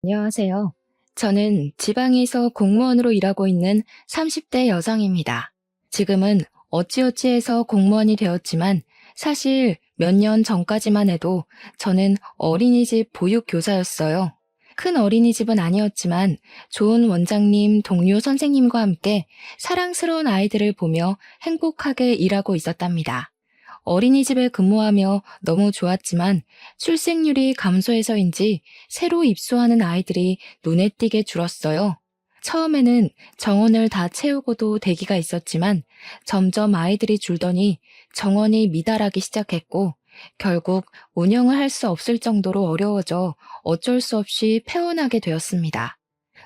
안녕하세요. 저는 지방에서 공무원으로 일하고 있는 30대 여성입니다. 지금은 어찌어찌해서 공무원이 되었지만 사실 몇 년 전까지만 해도 저는 어린이집 보육교사였어요. 큰 어린이집은 아니었지만 좋은 원장님, 동료 선생님과 함께 사랑스러운 아이들을 보며 행복하게 일하고 있었답니다. 어린이집에 근무하며 너무 좋았지만 출생률이 감소해서인지 새로 입소하는 아이들이 눈에 띄게 줄었어요. 처음에는 정원을 다 채우고도 대기가 있었지만 점점 아이들이 줄더니 정원이 미달하기 시작했고 결국 운영을 할 수 없을 정도로 어려워져 어쩔 수 없이 폐원하게 되었습니다.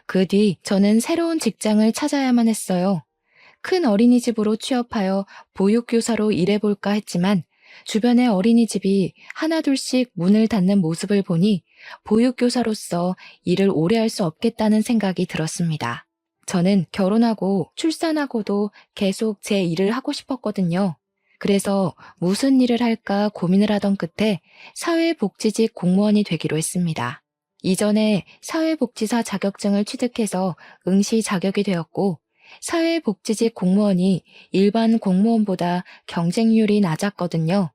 그 뒤 저는 새로운 직장을 찾아야만 했어요. 큰 어린이집으로 취업하여 보육교사로 일해볼까 했지만 주변의 어린이집이 하나둘씩 문을 닫는 모습을 보니 보육교사로서 일을 오래 할 수 없겠다는 생각이 들었습니다. 저는 결혼하고 출산하고도 계속 제 일을 하고 싶었거든요. 그래서 무슨 일을 할까 고민을 하던 끝에 사회복지직 공무원이 되기로 했습니다. 이전에 사회복지사 자격증을 취득해서 응시 자격이 되었고 사회복지직 공무원이 일반 공무원보다 경쟁률이 낮았거든요.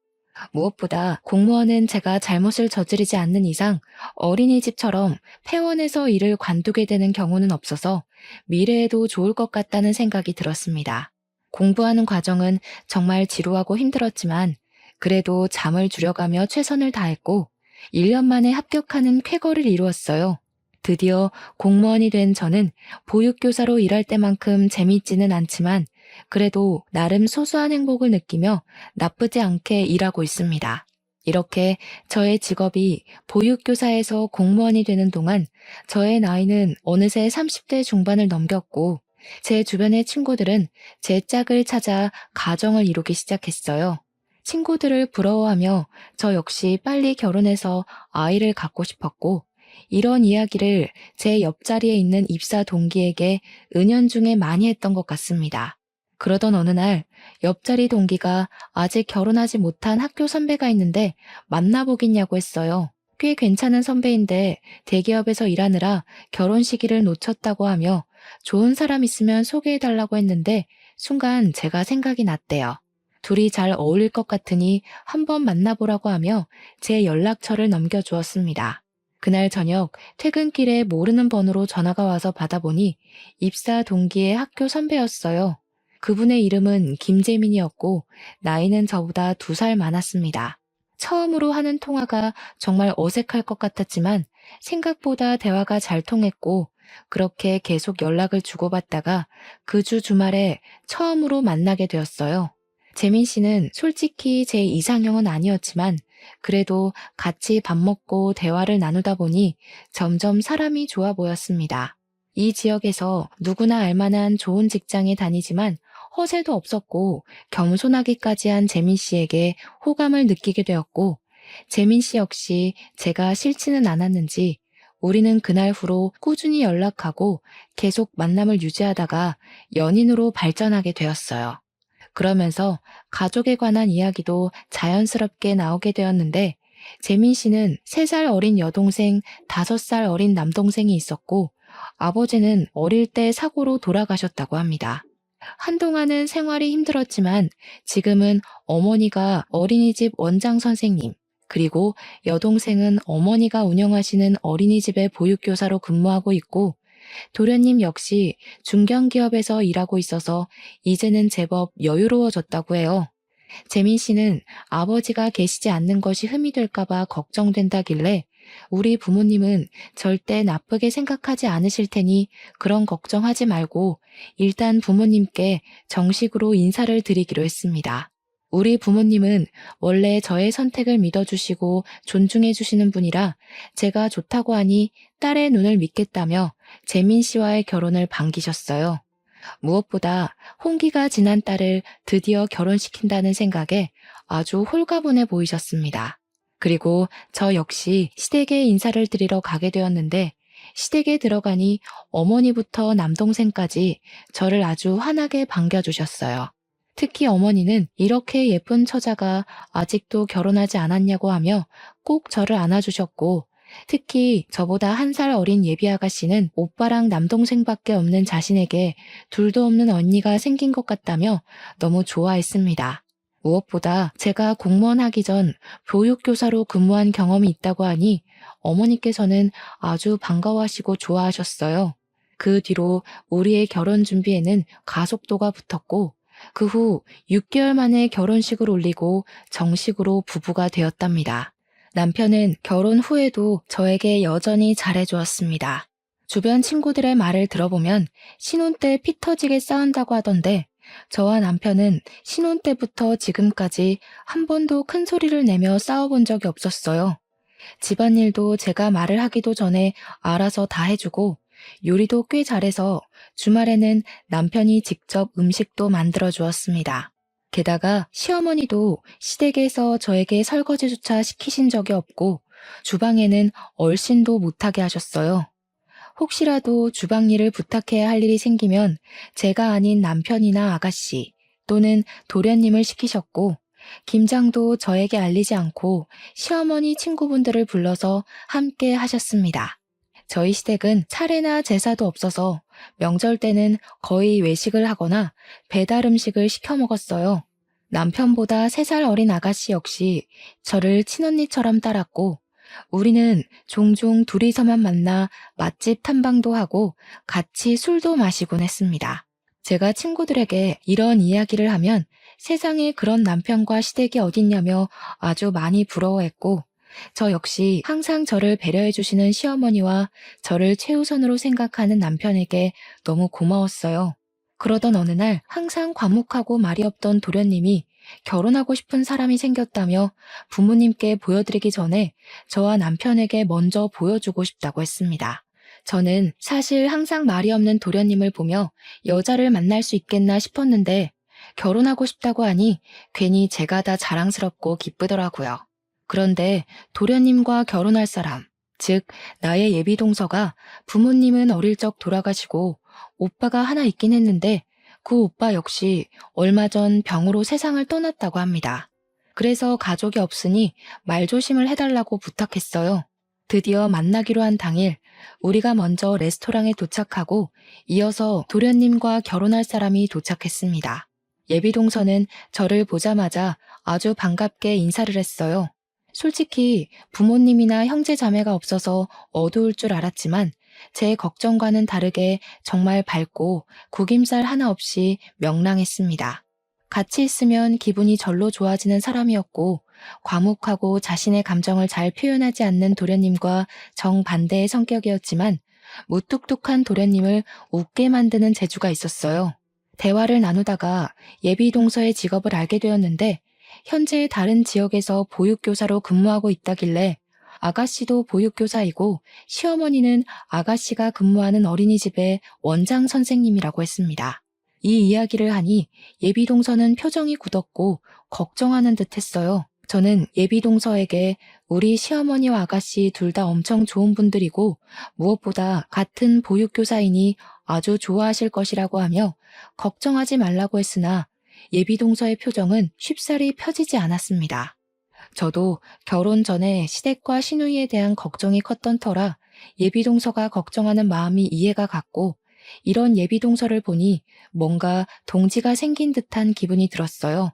무엇보다 공무원은 제가 잘못을 저지르지 않는 이상 어린이집처럼 폐원해서 일을 관두게 되는 경우는 없어서 미래에도 좋을 것 같다는 생각이 들었습니다. 공부하는 과정은 정말 지루하고 힘들었지만 그래도 잠을 줄여가며 최선을 다했고 1년 만에 합격하는 쾌거를 이루었어요. 드디어 공무원이 된 저는 보육교사로 일할 때만큼 재미있지는 않지만 그래도 나름 소소한 행복을 느끼며 나쁘지 않게 일하고 있습니다. 이렇게 저의 직업이 보육교사에서 공무원이 되는 동안 저의 나이는 어느새 30대 중반을 넘겼고 제 주변의 친구들은 제 짝을 찾아 가정을 이루기 시작했어요. 친구들을 부러워하며 저 역시 빨리 결혼해서 아이를 갖고 싶었고 이런 이야기를 제 옆자리에 있는 입사 동기에게 은연중에 많이 했던 것 같습니다. 그러던 어느 날 옆자리 동기가 아직 결혼하지 못한 학교 선배가 있는데 만나보겠냐고 했어요. 꽤 괜찮은 선배인데 대기업에서 일하느라 결혼 시기를 놓쳤다고 하며 좋은 사람 있으면 소개해달라고 했는데 순간 제가 생각이 났대요. 둘이 잘 어울릴 것 같으니 한번 만나보라고 하며 제 연락처를 넘겨주었습니다. 그날 저녁 퇴근길에 모르는 번호로 전화가 와서 받아보니 입사 동기의 학교 선배였어요. 그분의 이름은 김재민이었고 나이는 저보다 2살 많았습니다. 처음으로 하는 통화가 정말 어색할 것 같았지만 생각보다 대화가 잘 통했고 그렇게 계속 연락을 주고받다가 그 주 주말에 처음으로 만나게 되었어요. 재민 씨는 솔직히 제 이상형은 아니었지만 그래도 같이 밥 먹고 대화를 나누다 보니 점점 사람이 좋아 보였습니다. 이 지역에서 누구나 알만한 좋은 직장에 다니지만 허세도 없었고 겸손하기까지 한 재민 씨에게 호감을 느끼게 되었고 재민 씨 역시 제가 싫지는 않았는지 우리는 그날 후로 꾸준히 연락하고 계속 만남을 유지하다가 연인으로 발전하게 되었어요. 그러면서 가족에 관한 이야기도 자연스럽게 나오게 되었는데 재민 씨는 3살 어린 여동생, 5살 어린 남동생이 있었고 아버지는 어릴 때 사고로 돌아가셨다고 합니다. 한동안은 생활이 힘들었지만 지금은 어머니가 어린이집 원장 선생님, 그리고 여동생은 어머니가 운영하시는 어린이집의 보육교사로 근무하고 있고 도련님 역시 중견기업에서 일하고 있어서 이제는 제법 여유로워졌다고 해요. 재민 씨는 아버지가 계시지 않는 것이 흠이 될까봐 걱정된다길래 우리 부모님은 절대 나쁘게 생각하지 않으실 테니 그런 걱정하지 말고 일단 부모님께 정식으로 인사를 드리기로 했습니다. 우리 부모님은 원래 저의 선택을 믿어주시고 존중해주시는 분이라 제가 좋다고 하니 딸의 눈을 믿겠다며 재민 씨와의 결혼을 반기셨어요. 무엇보다 홍기가 지난 딸을 드디어 결혼시킨다는 생각에 아주 홀가분해 보이셨습니다. 그리고 저 역시 시댁에 인사를 드리러 가게 되었는데 시댁에 들어가니 어머니부터 남동생까지 저를 아주 환하게 반겨주셨어요. 특히 어머니는 이렇게 예쁜 처자가 아직도 결혼하지 않았냐고 하며 꼭 저를 안아주셨고 특히 저보다 1살 어린 예비 아가씨는 오빠랑 남동생밖에 없는 자신에게 둘도 없는 언니가 생긴 것 같다며 너무 좋아했습니다. 무엇보다 제가 공무원 하기 전 보육교사로 근무한 경험이 있다고 하니 어머니께서는 아주 반가워하시고 좋아하셨어요. 그 뒤로 우리의 결혼 준비에는 가속도가 붙었고 그 후 6개월 만에 결혼식을 올리고 정식으로 부부가 되었답니다. 남편은 결혼 후에도 저에게 여전히 잘해주었습니다. 주변 친구들의 말을 들어보면 신혼 때 피 터지게 싸운다고 하던데 저와 남편은 신혼 때부터 지금까지 한 번도 큰 소리를 내며 싸워본 적이 없었어요. 집안일도 제가 말을 하기도 전에 알아서 다 해주고 요리도 꽤 잘해서 주말에는 남편이 직접 음식도 만들어 주었습니다. 게다가 시어머니도 시댁에서 저에게 설거지조차 시키신 적이 없고 주방에는 얼씬도 못하게 하셨어요. 혹시라도 주방 일을 부탁해야 할 일이 생기면 제가 아닌 남편이나 아가씨 또는 도련님을 시키셨고 김장도 저에게 알리지 않고 시어머니 친구분들을 불러서 함께 하셨습니다. 저희 시댁은 차례나 제사도 없어서 명절 때는 거의 외식을 하거나 배달 음식을 시켜 먹었어요. 남편보다 3살 어린 아가씨 역시 저를 친언니처럼 따랐고 우리는 종종 둘이서만 만나 맛집 탐방도 하고 같이 술도 마시곤 했습니다. 제가 친구들에게 이런 이야기를 하면 세상에 그런 남편과 시댁이 어딨냐며 아주 많이 부러워했고 저 역시 항상 저를 배려해 주시는 시어머니와 저를 최우선으로 생각하는 남편에게 너무 고마웠어요. 그러던 어느 날 항상 과묵하고 말이 없던 도련님이 결혼하고 싶은 사람이 생겼다며 부모님께 보여드리기 전에 저와 남편에게 먼저 보여주고 싶다고 했습니다. 저는 사실 항상 말이 없는 도련님을 보며 여자를 만날 수 있겠나 싶었는데 결혼하고 싶다고 하니 괜히 제가 다 자랑스럽고 기쁘더라고요. 그런데 도련님과 결혼할 사람, 즉 나의 예비 동서가 부모님은 어릴 적 돌아가시고 오빠가 하나 있긴 했는데 그 오빠 역시 얼마 전 병으로 세상을 떠났다고 합니다. 그래서 가족이 없으니 말조심을 해달라고 부탁했어요. 드디어 만나기로 한 당일 우리가 먼저 레스토랑에 도착하고 이어서 도련님과 결혼할 사람이 도착했습니다. 예비 동서는 저를 보자마자 아주 반갑게 인사를 했어요. 솔직히 부모님이나 형제 자매가 없어서 어두울 줄 알았지만 제 걱정과는 다르게 정말 밝고 구김살 하나 없이 명랑했습니다. 같이 있으면 기분이 절로 좋아지는 사람이었고 과묵하고 자신의 감정을 잘 표현하지 않는 도련님과 정반대의 성격이었지만 무뚝뚝한 도련님을 웃게 만드는 재주가 있었어요. 대화를 나누다가 예비 동서의 직업을 알게 되었는데 현재 다른 지역에서 보육교사로 근무하고 있다길래 아가씨도 보육교사이고 시어머니는 아가씨가 근무하는 어린이집의 원장 선생님이라고 했습니다. 이 이야기를 하니 예비 동서는 표정이 굳었고 걱정하는 듯 했어요. 저는 예비 동서에게 우리 시어머니와 아가씨 둘 다 엄청 좋은 분들이고 무엇보다 같은 보육교사이니 아주 좋아하실 것이라고 하며 걱정하지 말라고 했으나 예비 동서의 표정은 쉽사리 펴지지 않았습니다. 저도 결혼 전에 시댁과 시누이에 대한 걱정이 컸던 터라 예비 동서가 걱정하는 마음이 이해가 갔고 이런 예비 동서를 보니 뭔가 동지가 생긴 듯한 기분이 들었어요.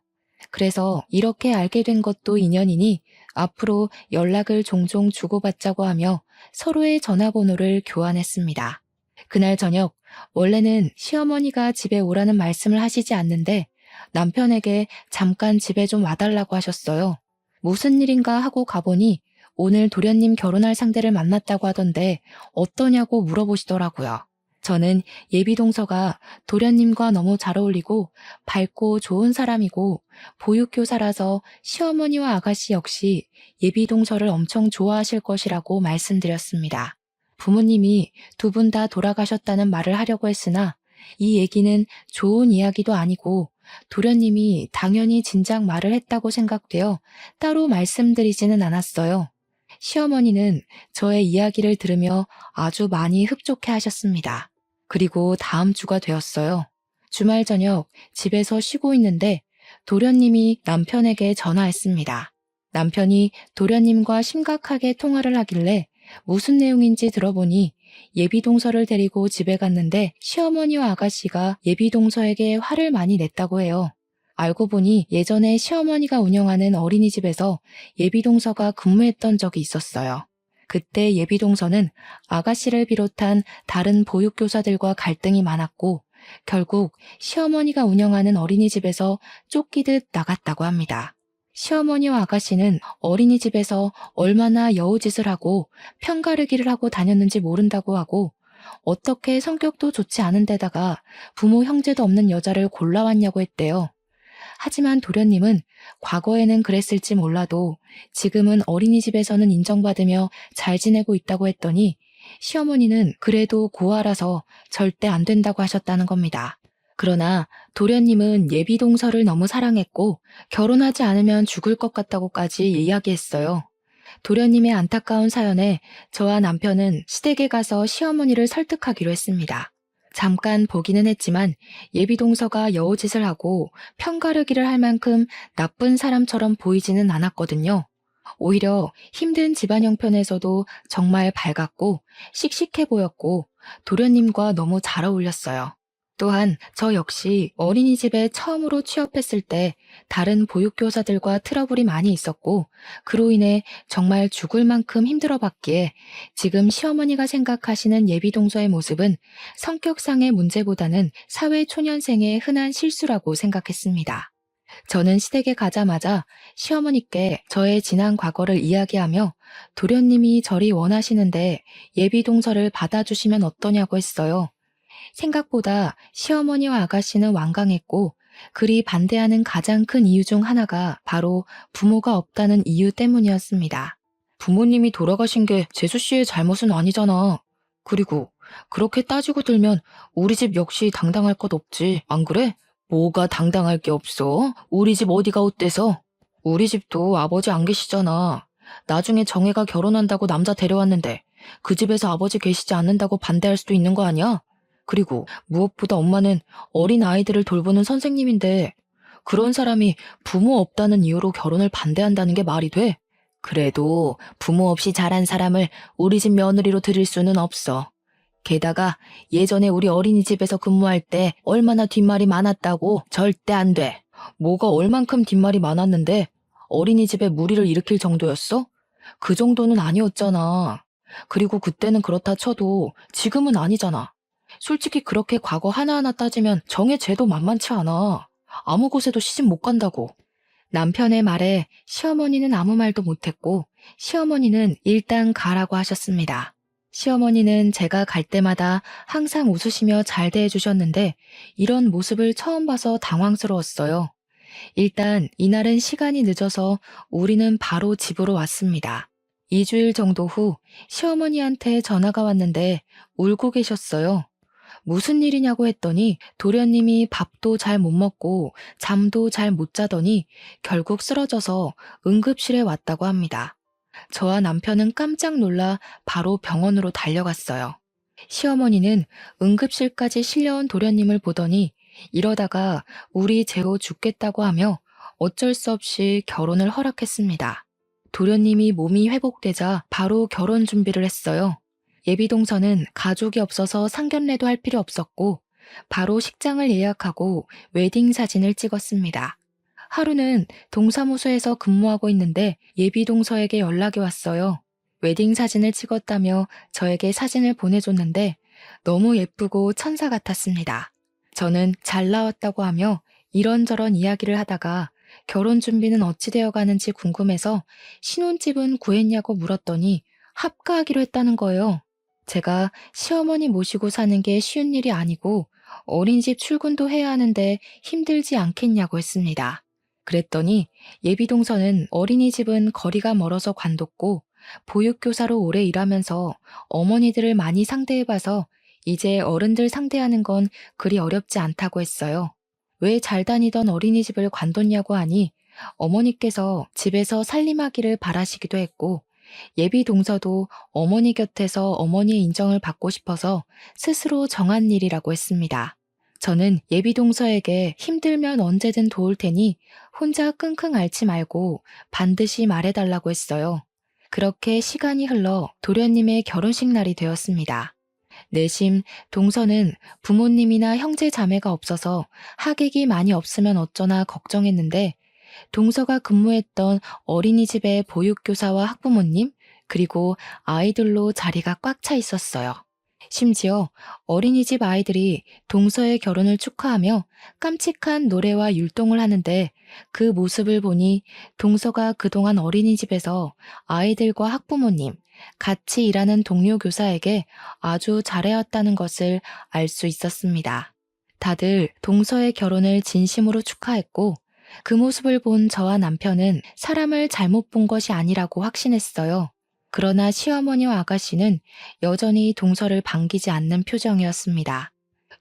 그래서 이렇게 알게 된 것도 인연이니 앞으로 연락을 종종 주고받자고 하며 서로의 전화번호를 교환했습니다. 그날 저녁 원래는 시어머니가 집에 오라는 말씀을 하시지 않는데 남편에게 잠깐 집에 좀 와달라고 하셨어요. 무슨 일인가 하고 가보니 오늘 도련님 결혼할 상대를 만났다고 하던데 어떠냐고 물어보시더라고요. 저는 예비 동서가 도련님과 너무 잘 어울리고 밝고 좋은 사람이고 보육교사라서 시어머니와 아가씨 역시 예비 동서를 엄청 좋아하실 것이라고 말씀드렸습니다. 부모님이 두 분 다 돌아가셨다는 말을 하려고 했으나 이 얘기는 좋은 이야기도 아니고 도련님이 당연히 진작 말을 했다고 생각되어 따로 말씀드리지는 않았어요. 시어머니는 저의 이야기를 들으며 아주 많이 흡족해 하셨습니다. 그리고 다음 주가 되었어요. 주말 저녁 집에서 쉬고 있는데 도련님이 남편에게 전화했습니다. 남편이 도련님과 심각하게 통화를 하길래 무슨 내용인지 들어보니 예비동서를 데리고 집에 갔는데 시어머니와 아가씨가 예비동서에게 화를 많이 냈다고 해요. 알고 보니 예전에 시어머니가 운영하는 어린이집에서 예비동서가 근무했던 적이 있었어요. 그때 예비동서는 아가씨를 비롯한 다른 보육교사들과 갈등이 많았고 결국 시어머니가 운영하는 어린이집에서 쫓기듯 나갔다고 합니다. 시어머니와 아가씨는 어린이집에서 얼마나 여우짓을 하고 편가르기를 하고 다녔는지 모른다고 하고 어떻게 성격도 좋지 않은 데다가 부모 형제도 없는 여자를 골라왔냐고 했대요. 하지만 도련님은 과거에는 그랬을지 몰라도 지금은 어린이집에서는 인정받으며 잘 지내고 있다고 했더니 시어머니는 그래도 고아라서 절대 안 된다고 하셨다는 겁니다. 그러나 도련님은 예비동서를 너무 사랑했고 결혼하지 않으면 죽을 것 같다고까지 이야기했어요. 도련님의 안타까운 사연에 저와 남편은 시댁에 가서 시어머니를 설득하기로 했습니다. 잠깐 보기는 했지만 예비동서가 여우짓을 하고 편가르기를 할 만큼 나쁜 사람처럼 보이지는 않았거든요. 오히려 힘든 집안 형편에서도 정말 밝았고 씩씩해 보였고 도련님과 너무 잘 어울렸어요. 또한 저 역시 어린이집에 처음으로 취업했을 때 다른 보육교사들과 트러블이 많이 있었고 그로 인해 정말 죽을 만큼 힘들어봤기에 지금 시어머니가 생각하시는 예비동서의 모습은 성격상의 문제보다는 사회초년생의 흔한 실수라고 생각했습니다. 저는 시댁에 가자마자 시어머니께 저의 지난 과거를 이야기하며 도련님이 저리 원하시는데 예비동서를 받아주시면 어떠냐고 했어요. 생각보다 시어머니와 아가씨는 완강했고 그리 반대하는 가장 큰 이유 중 하나가 바로 부모가 없다는 이유 때문이었습니다. 부모님이 돌아가신 게 재수 씨의 잘못은 아니잖아. 그리고 그렇게 따지고 들면 우리 집 역시 당당할 것 없지, 안 그래? 뭐가 당당할 게 없어? 우리 집 어디가 어때서? 우리 집도 아버지 안 계시잖아. 나중에 정혜가 결혼한다고 남자 데려왔는데 그 집에서 아버지 계시지 않는다고 반대할 수도 있는 거 아니야? 그리고 무엇보다 엄마는 어린 아이들을 돌보는 선생님인데 그런 사람이 부모 없다는 이유로 결혼을 반대한다는 게 말이 돼? 그래도 부모 없이 자란 사람을 우리 집 며느리로 들일 수는 없어. 게다가 예전에 우리 어린이집에서 근무할 때 얼마나 뒷말이 많았다고. 절대 안 돼. 뭐가 얼만큼 뒷말이 많았는데 어린이집에 무리를 일으킬 정도였어? 그 정도는 아니었잖아. 그리고 그때는 그렇다 쳐도 지금은 아니잖아. 솔직히 그렇게 과거 하나하나 따지면 정의 죄도 만만치 않아. 아무 곳에도 시집 못 간다고. 남편의 말에 시어머니는 아무 말도 못했고 시어머니는 일단 가라고 하셨습니다. 시어머니는 제가 갈 때마다 항상 웃으시며 잘 대해주셨는데 이런 모습을 처음 봐서 당황스러웠어요. 일단 이날은 시간이 늦어서 우리는 바로 집으로 왔습니다. 2주일 정도 후 시어머니한테 전화가 왔는데 울고 계셨어요. 무슨 일이냐고 했더니 도련님이 밥도 잘 못 먹고 잠도 잘 못 자더니 결국 쓰러져서 응급실에 왔다고 합니다. 저와 남편은 깜짝 놀라 바로 병원으로 달려갔어요. 시어머니는 응급실까지 실려온 도련님을 보더니 이러다가 우리 재호 죽겠다고 하며 어쩔 수 없이 결혼을 허락했습니다. 도련님이 몸이 회복되자 바로 결혼 준비를 했어요. 예비동서는 가족이 없어서 상견례도 할 필요 없었고 바로 식장을 예약하고 웨딩 사진을 찍었습니다. 하루는 동사무소에서 근무하고 있는데 예비동서에게 연락이 왔어요. 웨딩 사진을 찍었다며 저에게 사진을 보내줬는데 너무 예쁘고 천사 같았습니다. 저는 잘 나왔다고 하며 이런저런 이야기를 하다가 결혼 준비는 어찌 되어 가는지 궁금해서 신혼집은 구했냐고 물었더니 합가하기로 했다는 거예요. 제가 시어머니 모시고 사는 게 쉬운 일이 아니고 어린이집 출근도 해야 하는데 힘들지 않겠냐고 했습니다. 그랬더니 예비동서는 어린이집은 거리가 멀어서 관뒀고 보육교사로 오래 일하면서 어머니들을 많이 상대해봐서 이제 어른들 상대하는 건 그리 어렵지 않다고 했어요. 왜 잘 다니던 어린이집을 관뒀냐고 하니 어머니께서 집에서 살림하기를 바라시기도 했고 예비 동서도 어머니 곁에서 어머니의 인정을 받고 싶어서 스스로 정한 일이라고 했습니다. 저는 예비 동서에게 힘들면 언제든 도울 테니 혼자 끙끙 앓지 말고 반드시 말해달라고 했어요. 그렇게 시간이 흘러 도련님의 결혼식 날이 되었습니다. 내심 동서는 부모님이나 형제 자매가 없어서 하객이 많이 없으면 어쩌나 걱정했는데 동서가 근무했던 어린이집의 보육교사와 학부모님 그리고 아이들로 자리가 꽉 차 있었어요. 심지어 어린이집 아이들이 동서의 결혼을 축하하며 깜찍한 노래와 율동을 하는데 그 모습을 보니 동서가 그동안 어린이집에서 아이들과 학부모님, 같이 일하는 동료 교사에게 아주 잘해왔다는 것을 알 수 있었습니다. 다들 동서의 결혼을 진심으로 축하했고 그 모습을 본 저와 남편은 사람을 잘못 본 것이 아니라고 확신했어요. 그러나 시어머니와 아가씨는 여전히 동서를 반기지 않는 표정이었습니다.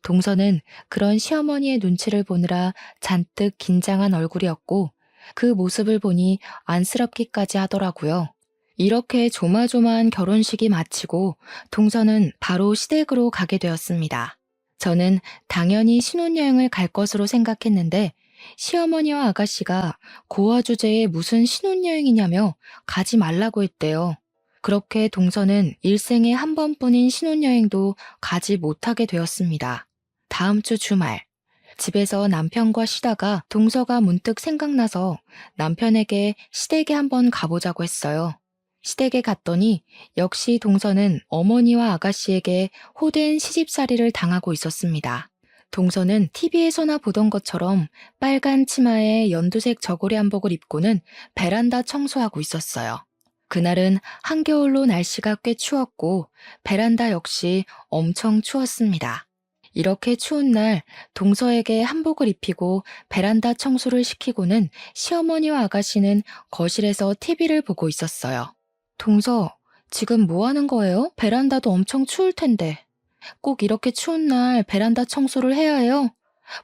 동서는 그런 시어머니의 눈치를 보느라 잔뜩 긴장한 얼굴이었고 그 모습을 보니 안쓰럽기까지 하더라고요. 이렇게 조마조마한 결혼식이 마치고 동서는 바로 시댁으로 가게 되었습니다. 저는 당연히 신혼여행을 갈 것으로 생각했는데 시어머니와 아가씨가 고아 주제에 무슨 신혼여행이냐며 가지 말라고 했대요. 그렇게 동서는 일생에 한 번뿐인 신혼여행도 가지 못하게 되었습니다. 다음 주 주말, 집에서 남편과 쉬다가 동서가 문득 생각나서 남편에게 시댁에 한번 가보자고 했어요. 시댁에 갔더니 역시 동서는 어머니와 아가씨에게 호된 시집살이를 당하고 있었습니다. 동서는 TV에서나 보던 것처럼 빨간 치마에 연두색 저고리 한복을 입고는 베란다 청소하고 있었어요. 그날은 한겨울로 날씨가 꽤 추웠고 베란다 역시 엄청 추웠습니다. 이렇게 추운 날 동서에게 한복을 입히고 베란다 청소를 시키고는 시어머니와 아가씨는 거실에서 TV를 보고 있었어요. 동서, 지금 뭐 하는 거예요? 베란다도 엄청 추울 텐데. 꼭 이렇게 추운 날 베란다 청소를 해야 해요?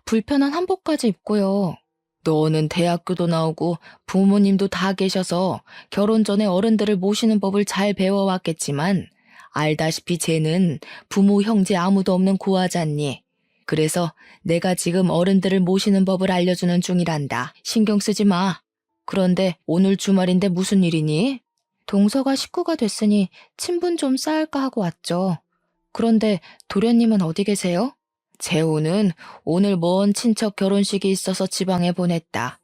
불편한 한복까지 입고요. 너는 대학교도 나오고 부모님도 다 계셔서 결혼 전에 어른들을 모시는 법을 잘 배워왔겠지만 알다시피 쟤는 부모 형제 아무도 없는 고아잖니. 그래서 내가 지금 어른들을 모시는 법을 알려주는 중이란다. 신경 쓰지 마. 그런데 오늘 주말인데 무슨 일이니? 동서가 식구가 됐으니 친분 좀 쌓을까 하고 왔죠. 그런데 도련님은 어디 계세요? 재호는 오늘 먼 친척 결혼식이 있어서 지방에 보냈다.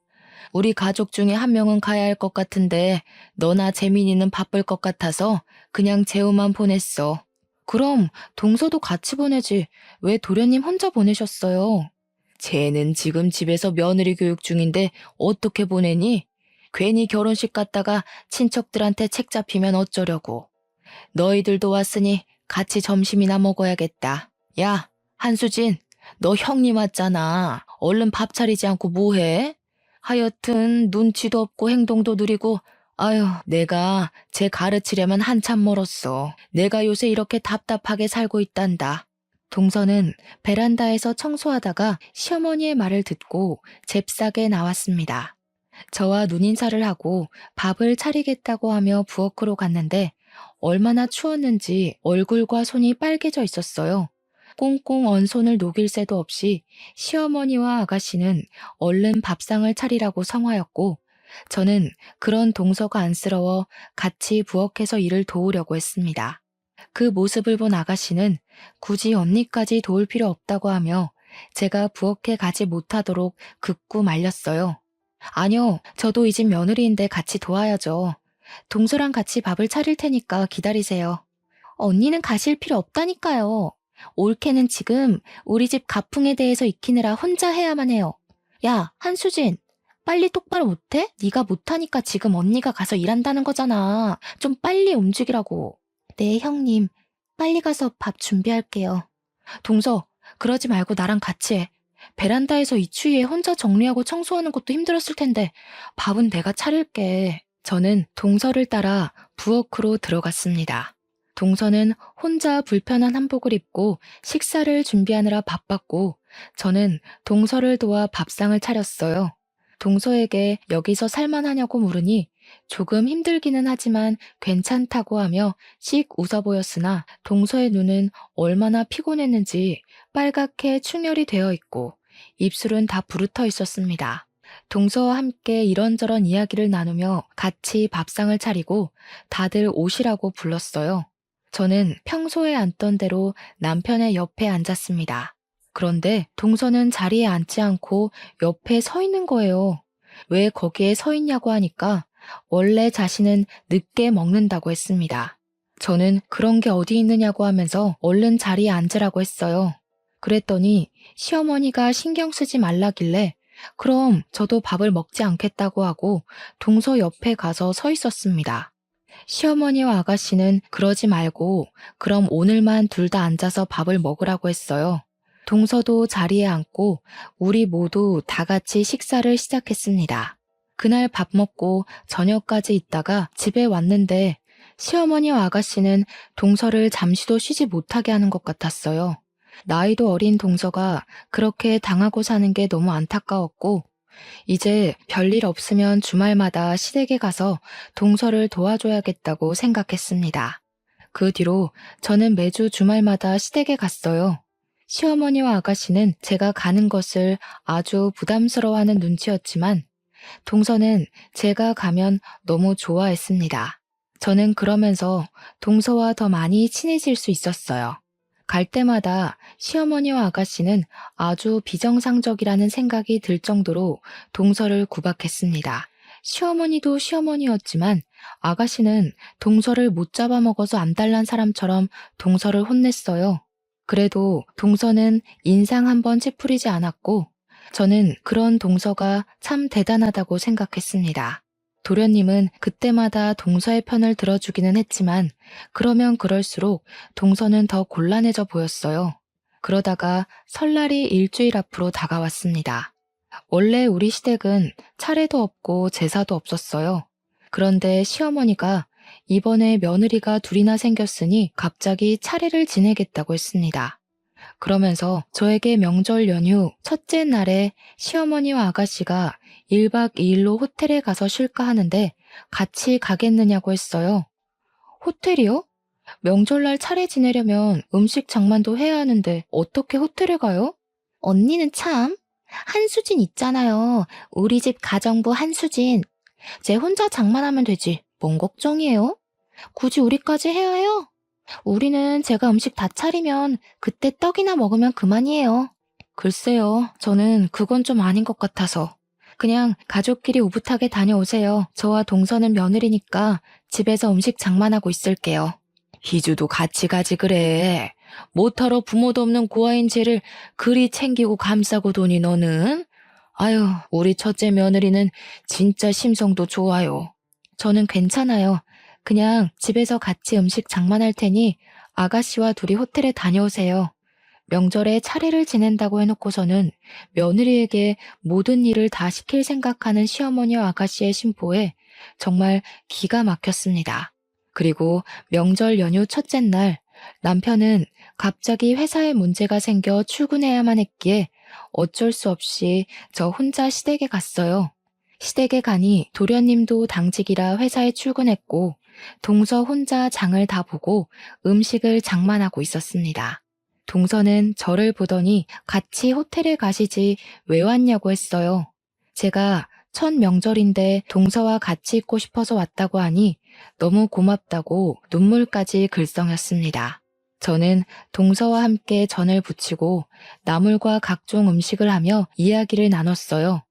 우리 가족 중에 한 명은 가야 할 것 같은데 너나 재민이는 바쁠 것 같아서 그냥 재호만 보냈어. 그럼 동서도 같이 보내지. 왜 도련님 혼자 보내셨어요? 쟤는 지금 집에서 며느리 교육 중인데 어떻게 보내니? 괜히 결혼식 갔다가 친척들한테 책 잡히면 어쩌려고. 너희들도 왔으니 같이 점심이나 먹어야겠다. 야, 한수진, 너 형님 왔잖아. 얼른 밥 차리지 않고 뭐해? 하여튼 눈치도 없고 행동도 느리고 아유, 내가 쟤 가르치려면 한참 멀었어. 내가 요새 이렇게 답답하게 살고 있단다. 동서는 베란다에서 청소하다가 시어머니의 말을 듣고 잽싸게 나왔습니다. 저와 눈인사를 하고 밥을 차리겠다고 하며 부엌으로 갔는데 얼마나 추웠는지 얼굴과 손이 빨개져 있었어요. 꽁꽁 언 손을 녹일 새도 없이 시어머니와 아가씨는 얼른 밥상을 차리라고 성화였고 저는 그런 동서가 안쓰러워 같이 부엌에서 일을 도우려고 했습니다. 그 모습을 본 아가씨는 굳이 언니까지 도울 필요 없다고 하며 제가 부엌에 가지 못하도록 극구 말렸어요. 아니요, 저도 이 집 며느리인데 같이 도와야죠. 동서랑 같이 밥을 차릴 테니까 기다리세요. 언니는 가실 필요 없다니까요. 올케는 지금 우리 집 가풍에 대해서 익히느라 혼자 해야만 해요. 야, 한수진, 빨리 똑바로 못해? 네가 못하니까 지금 언니가 가서 일한다는 거잖아. 좀 빨리 움직이라고. 네, 형님. 빨리 가서 밥 준비할게요. 동서, 그러지 말고 나랑 같이 해. 베란다에서 이 추위에 혼자 정리하고 청소하는 것도 힘들었을 텐데 밥은 내가 차릴게. 저는 동서를 따라 부엌으로 들어갔습니다. 동서는 혼자 불편한 한복을 입고 식사를 준비하느라 바빴고 저는 동서를 도와 밥상을 차렸어요. 동서에게 여기서 살만하냐고 물으니 조금 힘들기는 하지만 괜찮다고 하며 씩 웃어 보였으나 동서의 눈은 얼마나 피곤했는지 빨갛게 충혈이 되어 있고 입술은 다 부르터 있었습니다. 동서와 함께 이런저런 이야기를 나누며 같이 밥상을 차리고 다들 오시라고 불렀어요. 저는 평소에 앉던 대로 남편의 옆에 앉았습니다. 그런데 동서는 자리에 앉지 않고 옆에 서 있는 거예요. 왜 거기에 서 있냐고 하니까 원래 자신은 늦게 먹는다고 했습니다. 저는 그런 게 어디 있느냐고 하면서 얼른 자리에 앉으라고 했어요. 그랬더니 시어머니가 신경 쓰지 말라길래 그럼 저도 밥을 먹지 않겠다고 하고 동서 옆에 가서 서 있었습니다. 시어머니와 아가씨는 그러지 말고 그럼 오늘만 둘 다 앉아서 밥을 먹으라고 했어요. 동서도 자리에 앉고 우리 모두 다 같이 식사를 시작했습니다. 그날 밥 먹고 저녁까지 있다가 집에 왔는데 시어머니와 아가씨는 동서를 잠시도 쉬지 못하게 하는 것 같았어요. 나이도 어린 동서가 그렇게 당하고 사는 게 너무 안타까웠고 이제 별일 없으면 주말마다 시댁에 가서 동서를 도와줘야겠다고 생각했습니다. 그 뒤로 저는 매주 주말마다 시댁에 갔어요. 시어머니와 아가씨는 제가 가는 것을 아주 부담스러워하는 눈치였지만 동서는 제가 가면 너무 좋아했습니다. 저는 그러면서 동서와 더 많이 친해질 수 있었어요. 갈 때마다 시어머니와 아가씨는 아주 비정상적이라는 생각이 들 정도로 동서를 구박했습니다. 시어머니도 시어머니였지만 아가씨는 동서를 못 잡아먹어서 안달난 사람처럼 동서를 혼냈어요. 그래도 동서는 인상 한번 찌푸리지 않았고 저는 그런 동서가 참 대단하다고 생각했습니다. 도련님은 그때마다 동서의 편을 들어주기는 했지만 그러면 그럴수록 동서는 더 곤란해져 보였어요. 그러다가 설날이 일주일 앞으로 다가왔습니다. 원래 우리 시댁은 차례도 없고 제사도 없었어요. 그런데 시어머니가 이번에 며느리가 둘이나 생겼으니 갑자기 차례를 지내겠다고 했습니다. 그러면서 저에게 명절 연휴 첫째 날에 시어머니와 아가씨가 1박 2일로 호텔에 가서 쉴까 하는데 같이 가겠느냐고 했어요. 호텔이요? 명절날 차례 지내려면 음식 장만도 해야 하는데 어떻게 호텔에 가요? 언니는 참. 한수진 있잖아요. 우리 집 가정부 한수진. 쟤 혼자 장만하면 되지. 뭔 걱정이에요? 굳이 우리까지 해야 해요? 우리는 제가 음식 다 차리면 그때 떡이나 먹으면 그만이에요. 글쎄요, 저는 그건 좀 아닌 것 같아서. 그냥 가족끼리 오붓하게 다녀오세요. 저와 동서는 며느리니까 집에서 음식 장만하고 있을게요. 희주도 같이 가지 그래. 못하러 부모도 없는 고아인 쟤를 그리 챙기고 감싸고 도니 너는? 아유, 우리 첫째 며느리는 진짜 심성도 좋아요. 저는 괜찮아요. 그냥 집에서 같이 음식 장만할 테니 아가씨와 둘이 호텔에 다녀오세요. 명절에 차례를 지낸다고 해놓고서는 며느리에게 모든 일을 다 시킬 생각하는 시어머니와 아가씨의 심보에 정말 기가 막혔습니다. 그리고 명절 연휴 첫째 날 남편은 갑자기 회사에 문제가 생겨 출근해야만 했기에 어쩔 수 없이 저 혼자 시댁에 갔어요. 시댁에 가니 도련님도 당직이라 회사에 출근했고 동서 혼자 장을 다 보고 음식을 장만하고 있었습니다. 동서는 저를 보더니 같이 호텔에 가시지 왜 왔냐고 했어요. 제가 첫 명절인데 동서와 같이 있고 싶어서 왔다고 하니 너무 고맙다고 눈물까지 글썽였습니다. 저는 동서와 함께 전을 부치고 나물과 각종 음식을 하며 이야기를 나눴어요.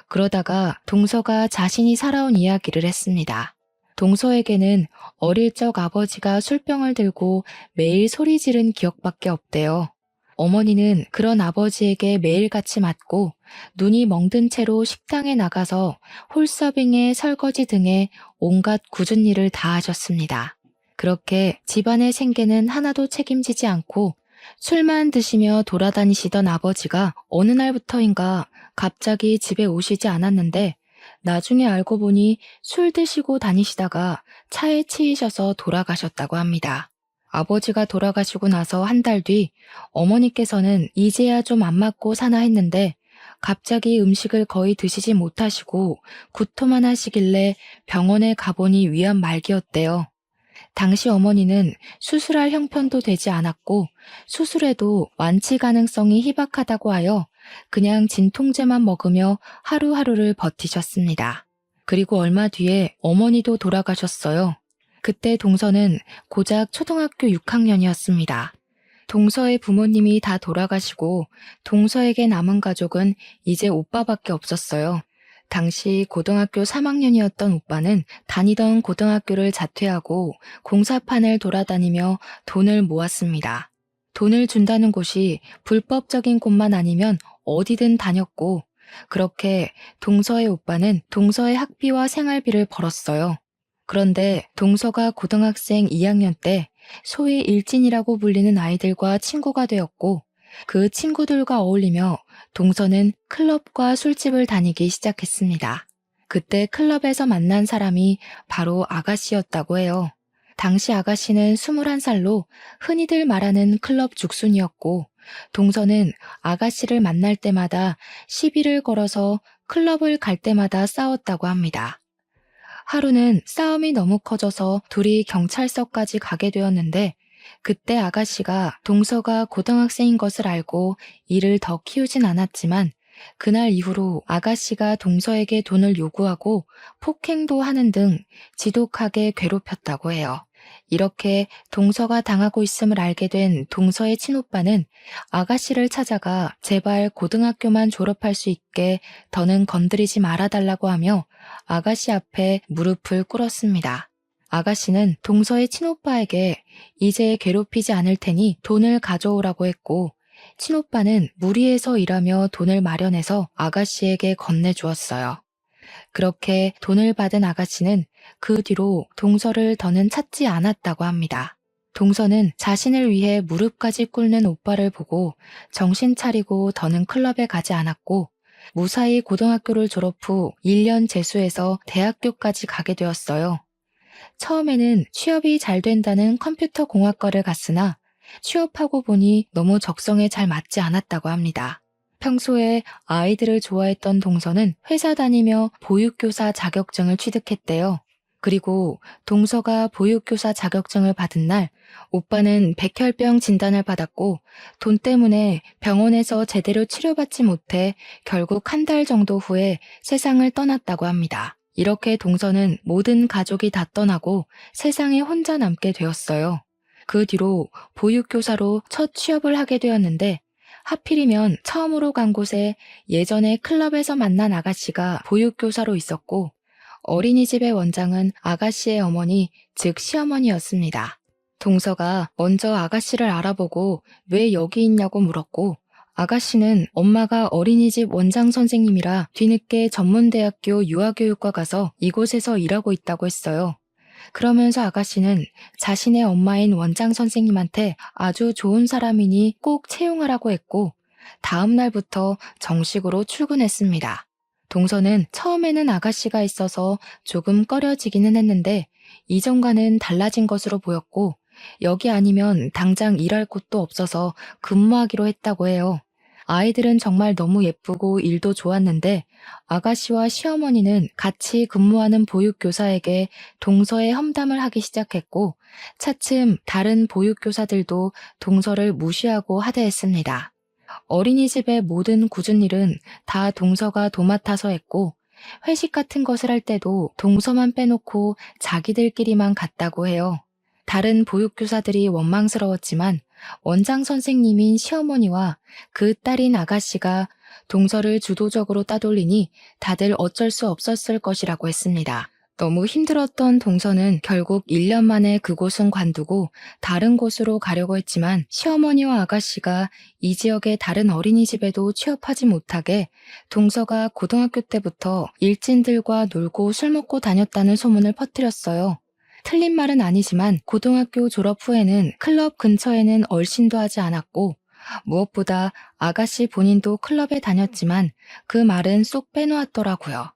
그러다가 동서가 자신이 살아온 이야기를 했습니다. 동서에게는 어릴 적 아버지가 술병을 들고 매일 소리 지른 기억밖에 없대요. 어머니는 그런 아버지에게 매일같이 맞고 눈이 멍든 채로 식당에 나가서 홀서빙에 설거지 등의 온갖 굳은 일을 다 하셨습니다. 그렇게 집안의 생계는 하나도 책임지지 않고 술만 드시며 돌아다니시던 아버지가 어느 날부터인가 갑자기 집에 오시지 않았는데 나중에 알고 보니 술 드시고 다니시다가 차에 치이셔서 돌아가셨다고 합니다. 아버지가 돌아가시고 나서 한 달 뒤 어머니께서는 이제야 좀 안 맞고 사나 했는데 갑자기 음식을 거의 드시지 못하시고 구토만 하시길래 병원에 가보니 위암 말기였대요. 당시 어머니는 수술할 형편도 되지 않았고 수술해도 완치 가능성이 희박하다고 하여 그냥 진통제만 먹으며 하루하루를 버티셨습니다. 그리고 얼마 뒤에 어머니도 돌아가셨어요. 그때 동서는 고작 초등학교 6학년이었습니다. 동서의 부모님이 다 돌아가시고 동서에게 남은 가족은 이제 오빠밖에 없었어요. 당시 고등학교 3학년이었던 오빠는 다니던 고등학교를 자퇴하고 공사판을 돌아다니며 돈을 모았습니다. 돈을 준다는 곳이 불법적인 곳만 아니면 어디든 다녔고, 그렇게 동서의 오빠는 동서의 학비와 생활비를 벌었어요. 그런데 동서가 고등학생 2학년 때 소위 일진이라고 불리는 아이들과 친구가 되었고, 그 친구들과 어울리며 동서는 클럽과 술집을 다니기 시작했습니다. 그때 클럽에서 만난 사람이 바로 아가씨였다고 해요. 당시 아가씨는 21살로 흔히들 말하는 클럽 죽순이었고, 동서는 아가씨를 만날 때마다 시비를 걸어서 클럽을 갈 때마다 싸웠다고 합니다. 하루는 싸움이 너무 커져서 둘이 경찰서까지 가게 되었는데, 그때 아가씨가 동서가 고등학생인 것을 알고 이를 더 키우진 않았지만, 그날 이후로 아가씨가 동서에게 돈을 요구하고 폭행도 하는 등 지독하게 괴롭혔다고 해요. 이렇게 동서가 당하고 있음을 알게 된 동서의 친오빠는 아가씨를 찾아가 제발 고등학교만 졸업할 수 있게 더는 건드리지 말아달라고 하며 아가씨 앞에 무릎을 꿇었습니다. 아가씨는 동서의 친오빠에게 이제 괴롭히지 않을 테니 돈을 가져오라고 했고, 친오빠는 무리해서 일하며 돈을 마련해서 아가씨에게 건네주었어요. 그렇게 돈을 받은 아가씨는 그 뒤로 동서를 더는 찾지 않았다고 합니다. 동서는 자신을 위해 무릎까지 꿇는 오빠를 보고 정신 차리고 더는 클럽에 가지 않았고, 무사히 고등학교를 졸업 후 1년 재수해서 대학교까지 가게 되었어요. 처음에는 취업이 잘 된다는 컴퓨터 공학과를 갔으나 취업하고 보니 너무 적성에 잘 맞지 않았다고 합니다. 평소에 아이들을 좋아했던 동서는 회사 다니며 보육교사 자격증을 취득했대요. 그리고 동서가 보육교사 자격증을 받은 날, 오빠는 백혈병 진단을 받았고 돈 때문에 병원에서 제대로 치료받지 못해 결국 한 달 정도 후에 세상을 떠났다고 합니다. 이렇게 동서는 모든 가족이 다 떠나고 세상에 혼자 남게 되었어요. 그 뒤로 보육교사로 첫 취업을 하게 되었는데, 하필이면 처음으로 간 곳에 예전에 클럽에서 만난 아가씨가 보육교사로 있었고, 어린이집의 원장은 아가씨의 어머니, 즉 시어머니였습니다. 동서가 먼저 아가씨를 알아보고 왜 여기 있냐고 물었고, 아가씨는 엄마가 어린이집 원장 선생님이라 뒤늦게 전문대학교 유아교육과 가서 이곳에서 일하고 있다고 했어요. 그러면서 아가씨는 자신의 엄마인 원장 선생님한테 아주 좋은 사람이니 꼭 채용하라고 했고, 다음 날부터 정식으로 출근했습니다. 동서는 처음에는 아가씨가 있어서 조금 꺼려지기는 했는데 이전과는 달라진 것으로 보였고, 여기 아니면 당장 일할 곳도 없어서 근무하기로 했다고 해요. 아이들은 정말 너무 예쁘고 일도 좋았는데 아가씨와 시어머니는 같이 근무하는 보육교사에게 동서의 험담을 하기 시작했고, 차츰 다른 보육교사들도 동서를 무시하고 하대했습니다. 어린이집의 모든 굳은 일은 다 동서가 도맡아서 했고, 회식 같은 것을 할 때도 동서만 빼놓고 자기들끼리만 갔다고 해요. 다른 보육교사들이 원망스러웠지만 원장 선생님인 시어머니와 그 딸인 아가씨가 동서를 주도적으로 따돌리니 다들 어쩔 수 없었을 것이라고 했습니다. 너무 힘들었던 동서는 결국 1년 만에 그곳은 관두고 다른 곳으로 가려고 했지만 시어머니와 아가씨가 이 지역의 다른 어린이집에도 취업하지 못하게 동서가 고등학교 때부터 일진들과 놀고 술 먹고 다녔다는 소문을 퍼뜨렸어요. 틀린 말은 아니지만 고등학교 졸업 후에는 클럽 근처에는 얼씬도 하지 않았고, 무엇보다 아가씨 본인도 클럽에 다녔지만 그 말은 쏙 빼놓았더라고요.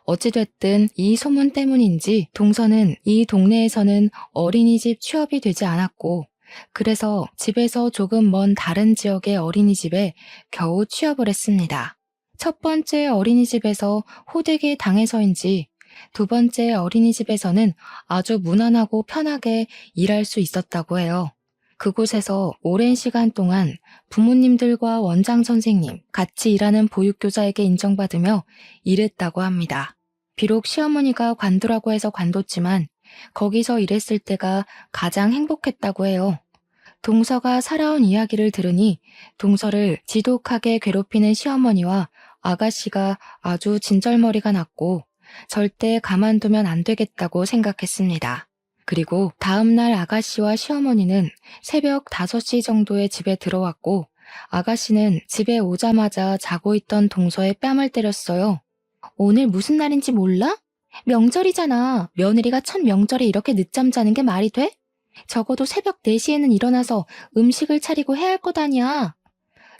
어찌됐든 이 소문 때문인지 동서는 이 동네에서는 어린이집 취업이 되지 않았고, 그래서 집에서 조금 먼 다른 지역의 어린이집에 겨우 취업을 했습니다. 첫 번째 어린이집에서 호되게 당해서인지 두 번째 어린이집에서는 아주 무난하고 편하게 일할 수 있었다고 해요. 그곳에서 오랜 시간 동안 부모님들과 원장 선생님, 같이 일하는 보육교사에게 인정받으며 일했다고 합니다. 비록 시어머니가 관두라고 해서 관뒀지만 거기서 일했을 때가 가장 행복했다고 해요. 동서가 살아온 이야기를 들으니 동서를 지독하게 괴롭히는 시어머니와 아가씨가 아주 진절머리가 났고 절대 가만두면 안 되겠다고 생각했습니다. 그리고 다음날 아가씨와 시어머니는 새벽 5시 정도에 집에 들어왔고 아가씨는 집에 오자마자 자고 있던 동서의 뺨을 때렸어요. 오늘 무슨 날인지 몰라? 명절이잖아. 며느리가 첫 명절에 이렇게 늦잠 자는 게 말이 돼? 적어도 새벽 4시에는 일어나서 음식을 차리고 해야 할 것 아니야.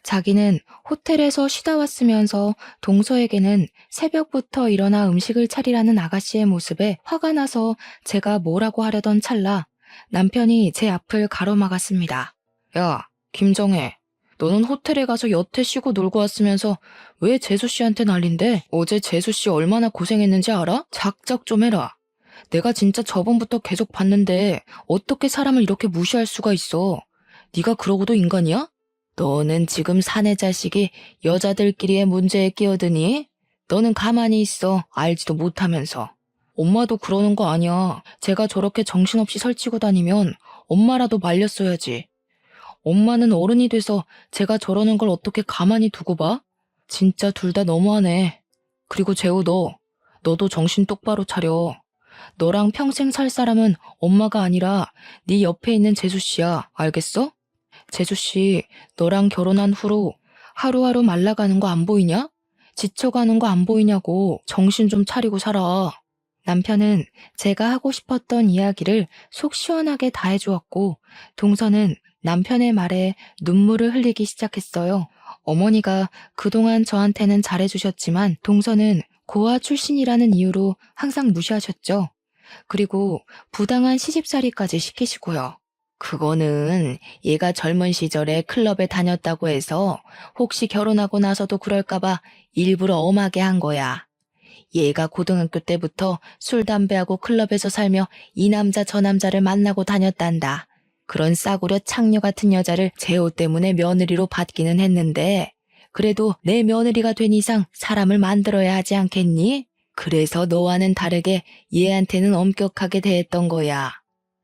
자기는 호텔에서 쉬다 왔으면서 동서에게는 새벽부터 일어나 음식을 차리라는 아가씨의 모습에 화가 나서 제가 뭐라고 하려던 찰나 남편이 제 앞을 가로막았습니다. 야, 김정혜. 너는 호텔에 가서 여태 쉬고 놀고 왔으면서 왜 재수씨한테 난린데? 어제 재수씨 얼마나 고생했는지 알아? 작작 좀 해라. 내가 진짜 저번부터 계속 봤는데 어떻게 사람을 이렇게 무시할 수가 있어? 네가 그러고도 인간이야? 너는 지금 사내 자식이 여자들끼리의 문제에 끼어드니? 너는 가만히 있어. 알지도 못하면서. 엄마도 그러는 거 아니야. 제가 저렇게 정신없이 설치고 다니면 엄마라도 말렸어야지. 엄마는 어른이 돼서 제가 저러는 걸 어떻게 가만히 두고 봐? 진짜 둘 다 너무하네. 그리고 재호 너도 정신 똑바로 차려. 너랑 평생 살 사람은 엄마가 아니라 네 옆에 있는 재수씨야. 알겠어? 재수씨, 너랑 결혼한 후로 하루하루 말라가는 거 안 보이냐? 지쳐가는 거 안 보이냐고 정신 좀 차리고 살아. 남편은 제가 하고 싶었던 이야기를 속 시원하게 다 해주었고 동서는 남편의 말에 눈물을 흘리기 시작했어요. 어머니가 그동안 저한테는 잘해주셨지만 동서는 고아 출신이라는 이유로 항상 무시하셨죠. 그리고 부당한 시집살이까지 시키시고요. 그거는 얘가 젊은 시절에 클럽에 다녔다고 해서 혹시 결혼하고 나서도 그럴까봐 일부러 엄하게 한 거야. 얘가 고등학교 때부터 술, 담배하고 클럽에서 살며 이 남자 저 남자를 만나고 다녔단다. 그런 싸구려 창녀 같은 여자를 재호 때문에 며느리로 받기는 했는데 그래도 내 며느리가 된 이상 사람을 만들어야 하지 않겠니? 그래서 너와는 다르게 얘한테는 엄격하게 대했던 거야.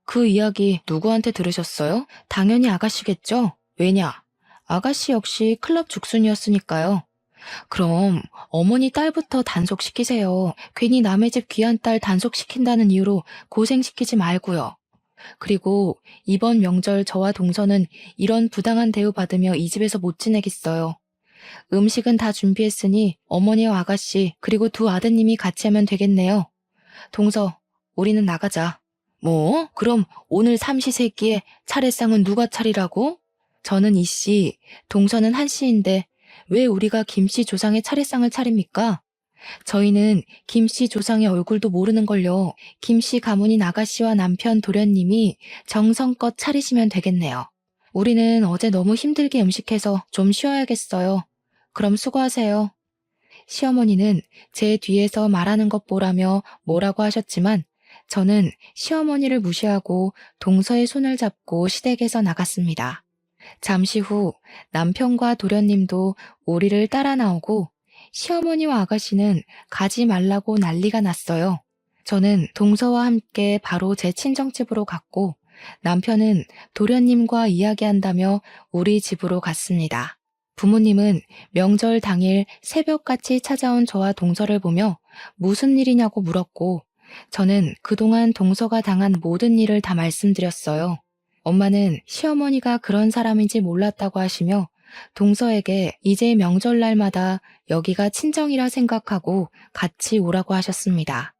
그 이야기 누구한테 들으셨어요? 당연히 아가씨겠죠? 왜냐? 아가씨 역시 클럽 죽순이었으니까요. 그럼 어머니 딸부터 단속시키세요. 괜히 남의 집 귀한 딸 단속시킨다는 이유로 고생시키지 말고요. 그리고 이번 명절 저와 동서는 이런 부당한 대우 받으며 이 집에서 못 지내겠어요. 음식은 다 준비했으니 어머니와 아가씨 그리고 두 아드님이 같이 하면 되겠네요. 동서, 우리는 나가자. 뭐? 그럼 오늘 삼시세끼에 차례상은 누가 차리라고? 저는 이씨, 동서는 한씨인데 왜 우리가 김씨 조상의 차례상을 차립니까? 저희는 김씨 조상의 얼굴도 모르는걸요. 김씨 가문인 아가씨와 남편 도련님이 정성껏 차리시면 되겠네요. 우리는 어제 너무 힘들게 음식해서 좀 쉬어야겠어요. 그럼 수고하세요. 시어머니는 제 뒤에서 말하는 것 보라며 뭐라고 하셨지만 저는 시어머니를 무시하고 동서의 손을 잡고 시댁에서 나갔습니다. 잠시 후 남편과 도련님도 우리를 따라 나오고 시어머니와 아가씨는 가지 말라고 난리가 났어요. 저는 동서와 함께 바로 제 친정집으로 갔고 남편은 도련님과 이야기한다며 우리 집으로 갔습니다. 부모님은 명절 당일 새벽같이 찾아온 저와 동서를 보며 무슨 일이냐고 물었고 저는 그동안 동서가 당한 모든 일을 다 말씀드렸어요. 엄마는 시어머니가 그런 사람인지 몰랐다고 하시며 동서에게 이제 명절날마다 여기가 친정이라 생각하고 같이 오라고 하셨습니다.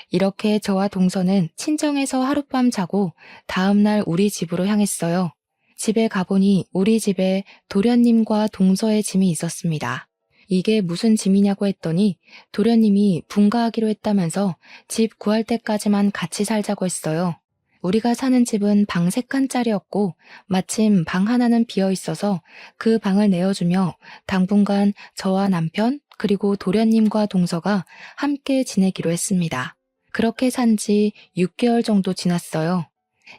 이렇게 저와 동서는 친정에서 하룻밤 자고 다음날 우리 집으로 향했어요. 집에 가보니 우리 집에 도련님과 동서의 짐이 있었습니다. 이게 무슨 짐이냐고 했더니 도련님이 분가하기로 했다면서 집 구할 때까지만 같이 살자고 했어요. 우리가 사는 집은 방 3칸짜리였고 마침 방 하나는 비어 있어서 그 방을 내어주며 당분간 저와 남편 그리고 도련님과 동서가 함께 지내기로 했습니다. 그렇게 산 지 6개월 정도 지났어요.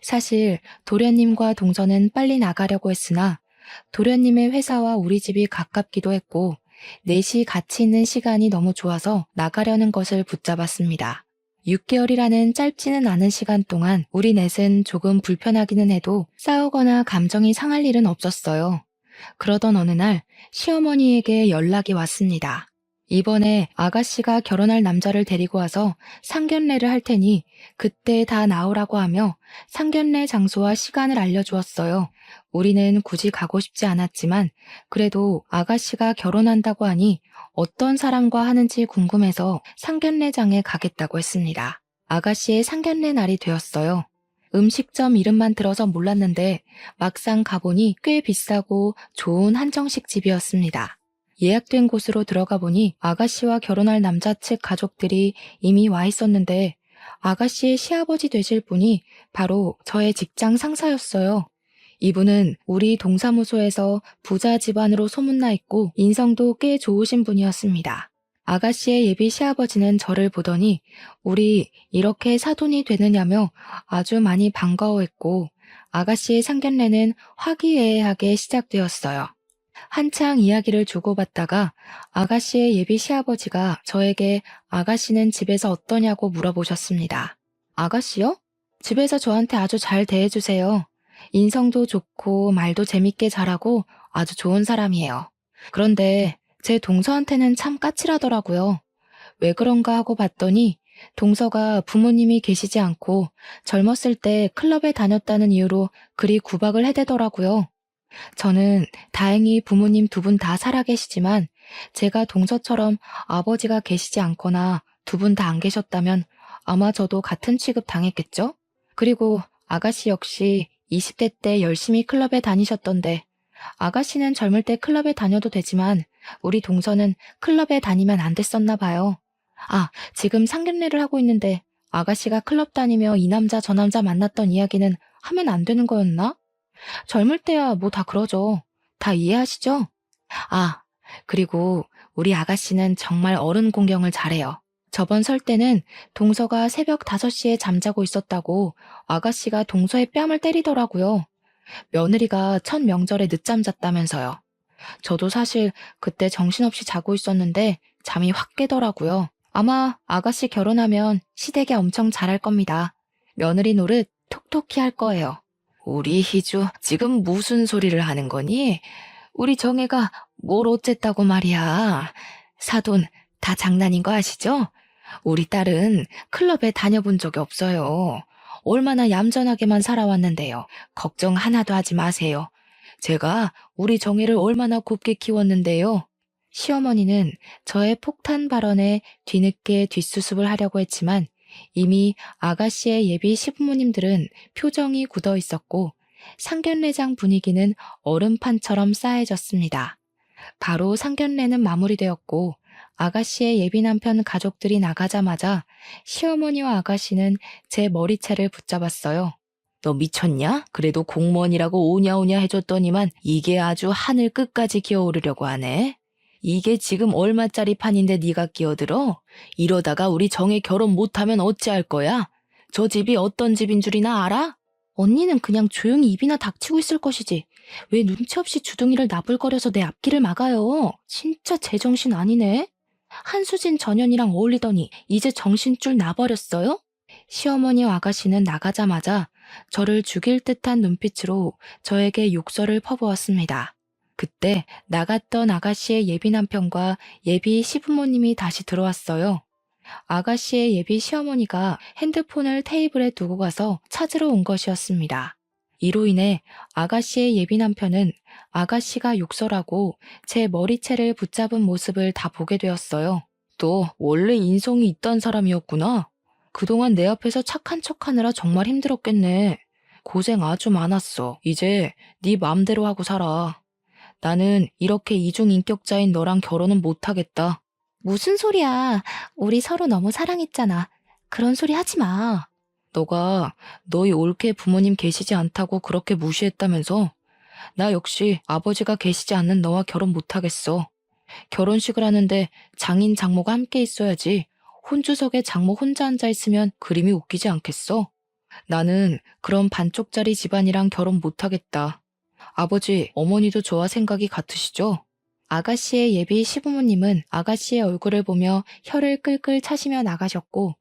사실 도련님과 동서는 빨리 나가려고 했으나 도련님의 회사와 우리 집이 가깝기도 했고 넷이 같이 있는 시간이 너무 좋아서 나가려는 것을 붙잡았습니다. 6개월이라는 짧지는 않은 시간 동안 우리 넷은 조금 불편하기는 해도 싸우거나 감정이 상할 일은 없었어요. 그러던 어느 날 시어머니에게 연락이 왔습니다. 이번에 아가씨가 결혼할 남자를 데리고 와서 상견례를 할 테니 그때 다 나오라고 하며 상견례 장소와 시간을 알려주었어요. 우리는 굳이 가고 싶지 않았지만 그래도 아가씨가 결혼한다고 하니 어떤 사람과 하는지 궁금해서 상견례장에 가겠다고 했습니다. 아가씨의 상견례 날이 되었어요. 음식점 이름만 들어서 몰랐는데 막상 가보니 꽤 비싸고 좋은 한정식 집이었습니다. 예약된 곳으로 들어가 보니 아가씨와 결혼할 남자 측 가족들이 이미 와 있었는데 아가씨의 시아버지 되실 분이 바로 저의 직장 상사였어요. 이분은 우리 동사무소에서 부자 집안으로 소문나 있고 인성도 꽤 좋으신 분이었습니다. 아가씨의 예비 시아버지는 저를 보더니 우리 이렇게 사돈이 되느냐며 아주 많이 반가워했고 아가씨의 상견례는 화기애애하게 시작되었어요. 한창 이야기를 주고받다가 아가씨의 예비 시아버지가 저에게 아가씨는 집에서 어떠냐고 물어보셨습니다. 아가씨요? 집에서 저한테 아주 잘 대해주세요. 인성도 좋고 말도 재밌게 잘하고 아주 좋은 사람이에요. 그런데 제 동서한테는 참 까칠하더라고요. 왜 그런가 하고 봤더니 동서가 부모님이 계시지 않고 젊었을 때 클럽에 다녔다는 이유로 그리 구박을 해대더라고요. 저는 다행히 부모님 두 분 다 살아계시지만 제가 동서처럼 아버지가 계시지 않거나 두 분 다 안 계셨다면 아마 저도 같은 취급 당했겠죠? 그리고 아가씨 역시 20대 때 열심히 클럽에 다니셨던데 아가씨는 젊을 때 클럽에 다녀도 되지만 우리 동서는 클럽에 다니면 안 됐었나 봐요. 아, 지금 상견례를 하고 있는데 아가씨가 클럽 다니며 이 남자 저 남자 만났던 이야기는 하면 안 되는 거였나? 젊을 때야 뭐 다 그러죠. 다 이해하시죠? 아, 그리고 우리 아가씨는 정말 어른 공경을 잘해요. 저번 설 때는 동서가 새벽 5시에 잠자고 있었다고 아가씨가 동서의 뺨을 때리더라고요. 며느리가 첫 명절에 늦잠 잤다면서요. 저도 사실 그때 정신없이 자고 있었는데 잠이 확 깨더라고요. 아마 아가씨 결혼하면 시댁에 엄청 잘할 겁니다. 며느리 노릇 톡톡히 할 거예요. 우리 희주, 지금 무슨 소리를 하는 거니? 우리 정혜가 뭘 어쨌다고 말이야. 사돈, 다 장난인 거 아시죠? 우리 딸은 클럽에 다녀본 적이 없어요. 얼마나 얌전하게만 살아왔는데요. 걱정 하나도 하지 마세요. 제가 우리 정혜를 얼마나 곱게 키웠는데요. 시어머니는 저의 폭탄 발언에 뒤늦게 뒷수습을 하려고 했지만 이미 아가씨의 예비 시부모님들은 표정이 굳어 있었고 상견례장 분위기는 얼음판처럼 싸해졌습니다. 바로 상견례는 마무리되었고 아가씨의 예비 남편 가족들이 나가자마자 시어머니와 아가씨는 제 머리채를 붙잡았어요. 너 미쳤냐? 그래도 공무원이라고 오냐오냐 해줬더니만 이게 아주 하늘 끝까지 기어오르려고 하네. 이게 지금 얼마짜리 판인데 네가 끼어들어? 이러다가 우리 정혜 결혼 못하면 어찌할 거야? 저 집이 어떤 집인 줄이나 알아? 언니는 그냥 조용히 입이나 닥치고 있을 것이지. 왜 눈치 없이 주둥이를 나불거려서 내 앞길을 막아요? 진짜 제정신 아니네. 한수진 전현이랑 어울리더니 이제 정신줄 나버렸어요? 시어머니와 아가씨는 나가자마자 저를 죽일 듯한 눈빛으로 저에게 욕설을 퍼부었습니다. 그때 나갔던 아가씨의 예비 남편과 예비 시부모님이 다시 들어왔어요. 아가씨의 예비 시어머니가 핸드폰을 테이블에 두고 가서 찾으러 온 것이었습니다. 이로 인해 아가씨의 예비 남편은 아가씨가 욕설하고 제 머리채를 붙잡은 모습을 다 보게 되었어요. 너 원래 인성이 있던 사람이었구나. 그동안 내 앞에서 착한 척하느라 정말 힘들었겠네. 고생 아주 많았어. 이제 네 맘대로 하고 살아. 나는 이렇게 이중인격자인 너랑 결혼은 못하겠다. 무슨 소리야. 우리 서로 너무 사랑했잖아. 그런 소리 하지 마. 너가 너희 올케 부모님 계시지 않다고 그렇게 무시했다면서? 나 역시 아버지가 계시지 않는 너와 결혼 못하겠어. 결혼식을 하는데 장인 장모가 함께 있어야지. 혼주석에 장모 혼자 앉아 있으면 그림이 웃기지 않겠어? 나는 그런 반쪽짜리 집안이랑 결혼 못하겠다. 아버지, 어머니도 저와 생각이 같으시죠? 아가씨의 예비 시부모님은 아가씨의 얼굴을 보며 혀를 끌끌 차시며 나가셨고,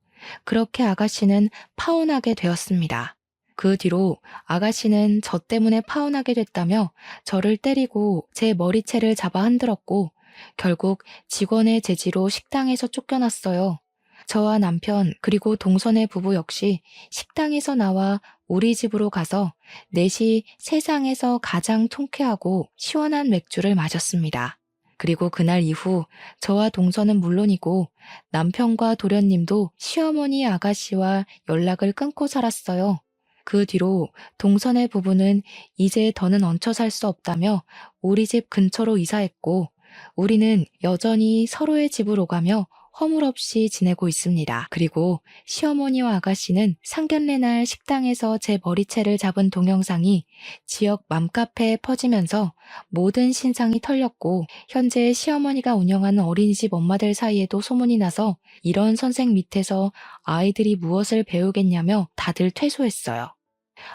그렇게 아가씨는 파혼하게 되었습니다. 그 뒤로 아가씨는 저 때문에 파혼하게 됐다며 저를 때리고 제 머리채를 잡아 흔들었고, 결국 직원의 제지로 식당에서 쫓겨났어요. 저와 남편 그리고 동선의 부부 역시 식당에서 나와 우리 집으로 가서 넷이 세상에서 가장 통쾌하고 시원한 맥주를 마셨습니다. 그리고 그날 이후 저와 동선은 물론이고 남편과 도련님도 시어머니 아가씨와 연락을 끊고 살았어요. 그 뒤로 동선의 부부는 이제 더는 얹혀 살 수 없다며 우리 집 근처로 이사했고 우리는 여전히 서로의 집을 오가며 허물없이 지내고 있습니다. 그리고 시어머니와 아가씨는 상견례 날 식당에서 제 머리채를 잡은 동영상이 지역 맘카페에 퍼지면서 모든 신상이 털렸고 현재 시어머니가 운영하는 어린이집 엄마들 사이에도 소문이 나서 이런 선생 밑에서 아이들이 무엇을 배우겠냐며 다들 퇴소했어요.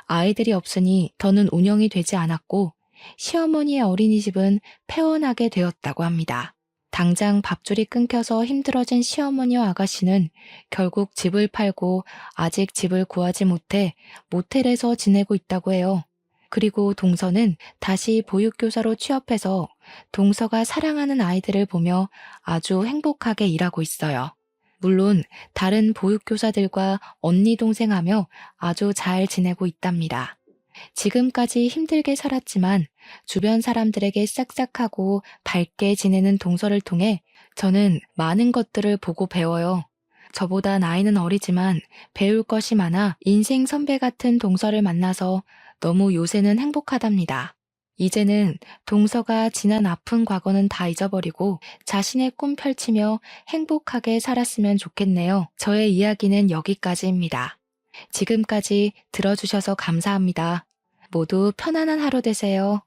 아이들이 없으니 더는 운영이 되지 않았고 시어머니의 어린이집은 폐원하게 되었다고 합니다. 당장 밥줄이 끊겨서 힘들어진 시어머니와 아가씨는 결국 집을 팔고 아직 집을 구하지 못해 모텔에서 지내고 있다고 해요. 그리고 동서는 다시 보육교사로 취업해서 동서가 사랑하는 아이들을 보며 아주 행복하게 일하고 있어요. 물론 다른 보육교사들과 언니 동생하며 아주 잘 지내고 있답니다. 지금까지 힘들게 살았지만 주변 사람들에게 싹싹하고 밝게 지내는 동서를 통해 저는 많은 것들을 보고 배워요. 저보다 나이는 어리지만 배울 것이 많아 인생 선배 같은 동서를 만나서 너무 요새는 행복하답니다. 이제는 동서가 지난 아픈 과거는 다 잊어버리고 자신의 꿈 펼치며 행복하게 살았으면 좋겠네요. 저의 이야기는 여기까지입니다. 지금까지 들어주셔서 감사합니다. 모두 편안한 하루 되세요.